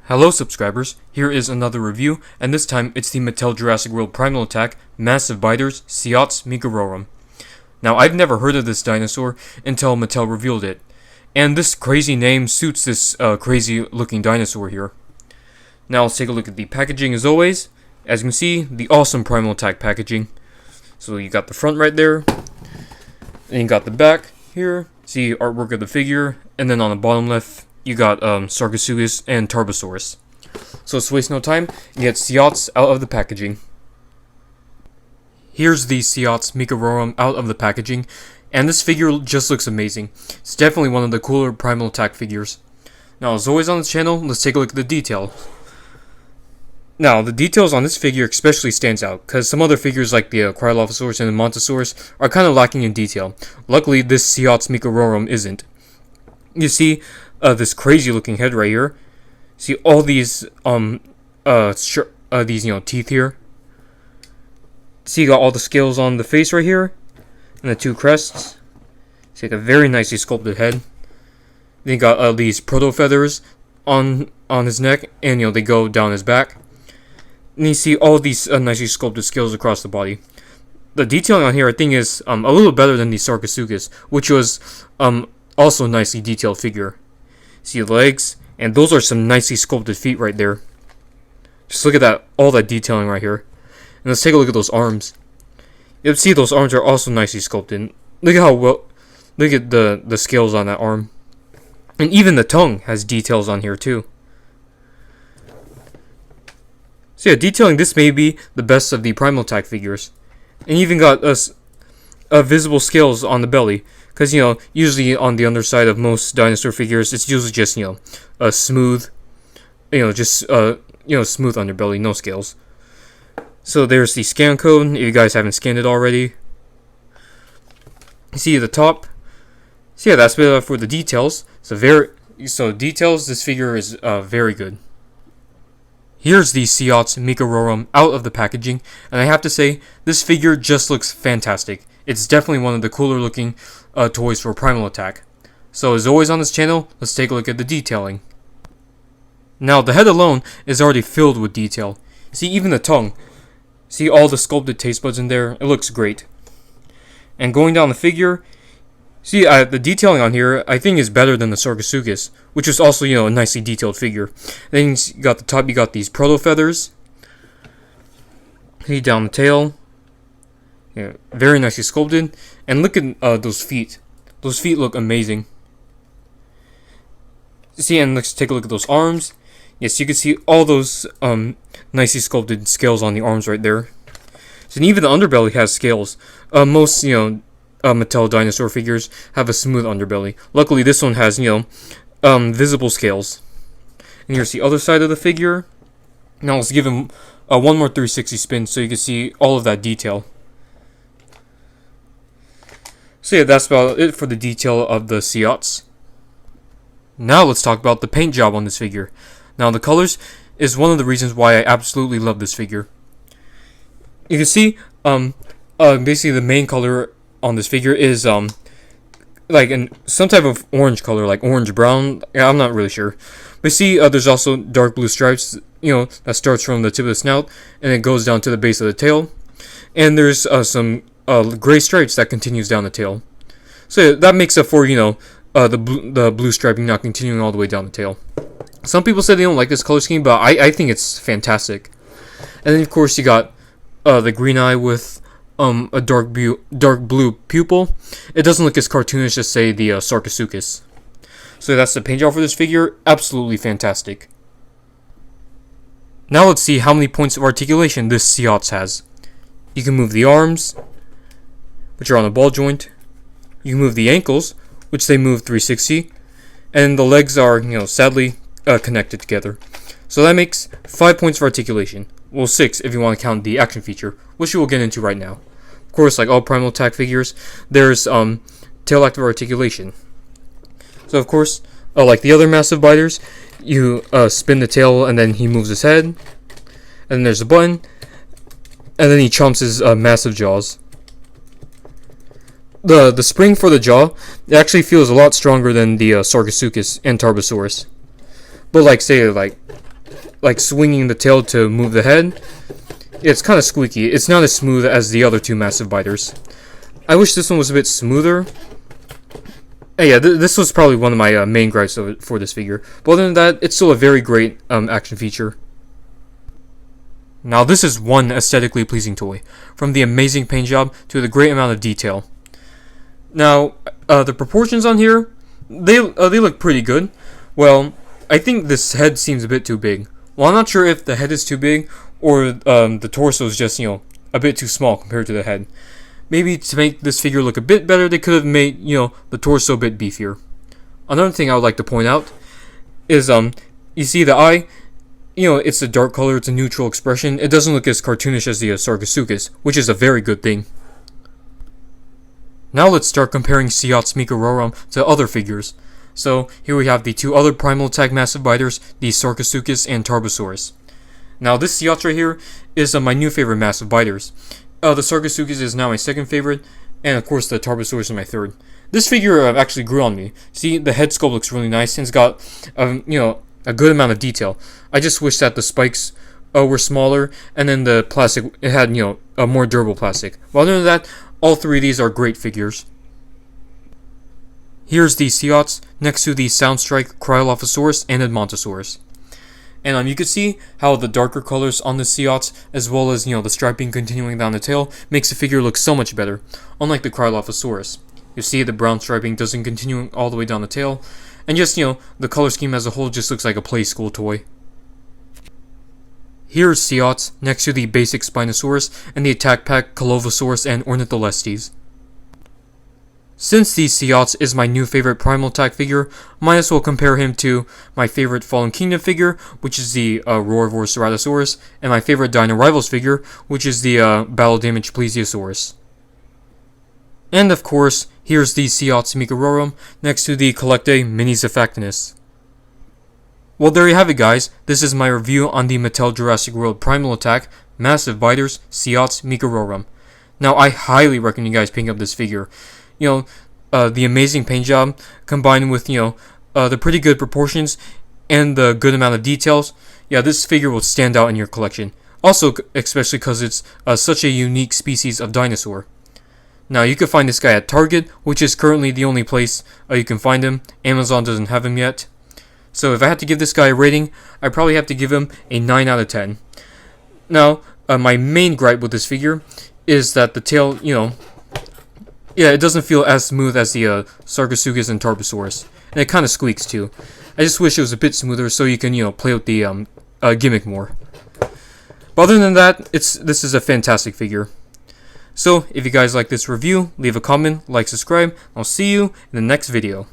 Hello subscribers, here is another review, and this time it's the Mattel Jurassic World Primal Attack Massive Biters Siats Meekerorum. Now I've never heard of this dinosaur until Mattel revealed it, and this crazy name suits this crazy looking dinosaur here. Now let's take a look at the packaging as always. As you can see, the awesome Primal Attack packaging. So you got the front right there, and you got the back here, see artwork of the figure, and then on the bottom left you got Sarcosuchus and Tarbosaurus. So let's waste no time and get Siats out of the packaging. Here's the Siats Meekerorum out of the packaging, and this figure just looks amazing. It's definitely one of the cooler Primal Attack figures. Now as always on this channel, let's take a look at the detail. Now the details on this figure especially stands out, because some other figures like the Cryolophosaurus and the Montosaurus are kind of lacking in detail. Luckily this Siats Meekerorum isn't. You see this crazy looking head right here. See all these teeth here. See, you got all the scales on the face right here, and the two crests. See, like a very nicely sculpted head. Then you got these proto feathers on his neck, and they go down his back. And you see all these nicely sculpted scales across the body. The detailing on here, I think, is a little better than the Sarcosuchus, which was also a nicely detailed figure. See the legs, and those are some nicely sculpted feet right there. Just look at that, all that detailing right here. And let's take a look at those arms. You see those arms are also nicely sculpted. Look at how well, look at the scales on that arm. And even the tongue has details on here too. So yeah, detailing this may be the best of the Primal Attack figures. And even got visible scales on the belly. Because, usually on the underside of most dinosaur figures, it's usually just, a smooth, smooth underbelly, no scales. So there's the scan code, if you guys haven't scanned it already. You see the top. So yeah, that's for the details. So details, this figure is very good. Here's the Siats Meekerorum out of the packaging, and I have to say, this figure just looks fantastic. It's definitely one of the cooler looking toys for Primal Attack. So as always on this channel, let's take a look at the detailing. Now the head alone is already filled with detail. See, even the tongue. See all the sculpted taste buds in there, it looks great. And going down the figure, see the detailing on here I think is better than the Sarcosuchus, which is also a nicely detailed figure. Then you got the top, you got these proto feathers. See down the tail. Yeah, very nicely sculpted. And look at those feet. Those feet look amazing. See, and let's take a look at those arms. Yes, you can see all those nicely sculpted scales on the arms right there. So, and even the underbelly has scales. Most, Mattel dinosaur figures have a smooth underbelly. Luckily, this one has, visible scales. And here's the other side of the figure. Now let's give him one more 360 spin so you can see all of that detail. So yeah, that's about it for the detail of the Siats. Now let's talk about the paint job on this figure. Now the colors is one of the reasons why I absolutely love this figure. You can see, basically the main color on this figure is like some type of orange color, like orange brown. Yeah, I'm not really sure. But see, there's also dark blue stripes. That starts from the tip of the snout and it goes down to the base of the tail. And there's some gray stripes that continues down the tail. So that makes up for the blue striping not continuing all the way down the tail. Some people say they don't like this color scheme, but I think it's fantastic. And then of course you got the green eye with a dark blue pupil. It doesn't look as cartoonish as say the Sarcosuchus. So that's the paint job for this figure. Absolutely fantastic. Now let's see how many points of articulation this Siats has. You can move the arms, which are on a ball joint. You can move the ankles, which they move 360, and the legs are, sadly connected together. So that makes 5 points of articulation. Well, 6 if you want to count the action feature, which we will get into right now. Of course, like all Primal Attack figures, there's tail active articulation. So of course, like the other massive biters, you spin the tail and then he moves his head, and then there's a button, and then he chomps his massive jaws. The spring for the jaw, it actually feels a lot stronger than the Sarcosuchus and Tarbosaurus. But like swinging the tail to move the head. It's kind of squeaky. It's not as smooth as the other two massive biters. I wish this one was a bit smoother. Yeah, this was probably one of my main gripes for this figure. But other than that, it's still a very great action feature. Now this is one aesthetically pleasing toy, from the amazing paint job to the great amount of detail. Now, the proportions on here, they look pretty good. Well, I think this head seems a bit too big. Well, I'm not sure if the head is too big, or the torso is just, a bit too small compared to the head. Maybe to make this figure look a bit better, they could have made, the torso a bit beefier. Another thing I would like to point out is, you see the eye? It's a dark color, it's a neutral expression. It doesn't look as cartoonish as the Sarcosuchus, which is a very good thing. Now let's start comparing Siats Meekerorum to other figures. So, here we have the two other Primal Attack massive biters, the Sarcosuchus and Tarbosaurus. Now this Siats right here is my new favorite massive biters. The Sarcosuchus is now my second favorite, and of course the Tarbosaurus is my third. This figure actually grew on me. See, the head sculpt looks really nice, and it's got, a good amount of detail. I just wish that the spikes were smaller, and then the plastic, it had, a more durable plastic. But other than that, all three of these are great figures. Here's the Siats next to the Soundstrike, Cryolophosaurus, and Edmontosaurus. And you can see how the darker colors on the Siats, as well as, the striping continuing down the tail, makes the figure look so much better, unlike the Cryolophosaurus. You see the brown striping doesn't continue all the way down the tail, and just, the color scheme as a whole just looks like a play school toy. Here's Siats next to the basic Spinosaurus and the Attack Pack, Colovosaurus, and Ornitholestes. Since the Siats is my new favorite Primal Attack figure, might as well compare him to my favorite Fallen Kingdom figure, which is the Roarvor Ceratosaurus, and my favorite Dino Rivals figure, which is the Battle Damage Plesiosaurus. And of course, here's the Siats Meekerorum next to the Collectae Mini Zephactinus. Well, there you have it, guys. This is my review on the Mattel Jurassic World Primal Attack Massive Biters Siats Meekerorum. Now, I highly recommend you guys picking up this figure. The amazing paint job combined with, the pretty good proportions and the good amount of details. Yeah, this figure will stand out in your collection. Also, especially because it's such a unique species of dinosaur. Now, you can find this guy at Target, which is currently the only place you can find him. Amazon doesn't have him yet. So, if I had to give this guy a rating, I'd probably have to give him a 9 out of 10. Now, my main gripe with this figure is that the tail, it doesn't feel as smooth as the Sarcosuchus and Tarbosaurus. And it kind of squeaks, too. I just wish it was a bit smoother so you can, play with the gimmick more. But other than that, this is a fantastic figure. So, if you guys like this review, leave a comment, like, subscribe. I'll see you in the next video.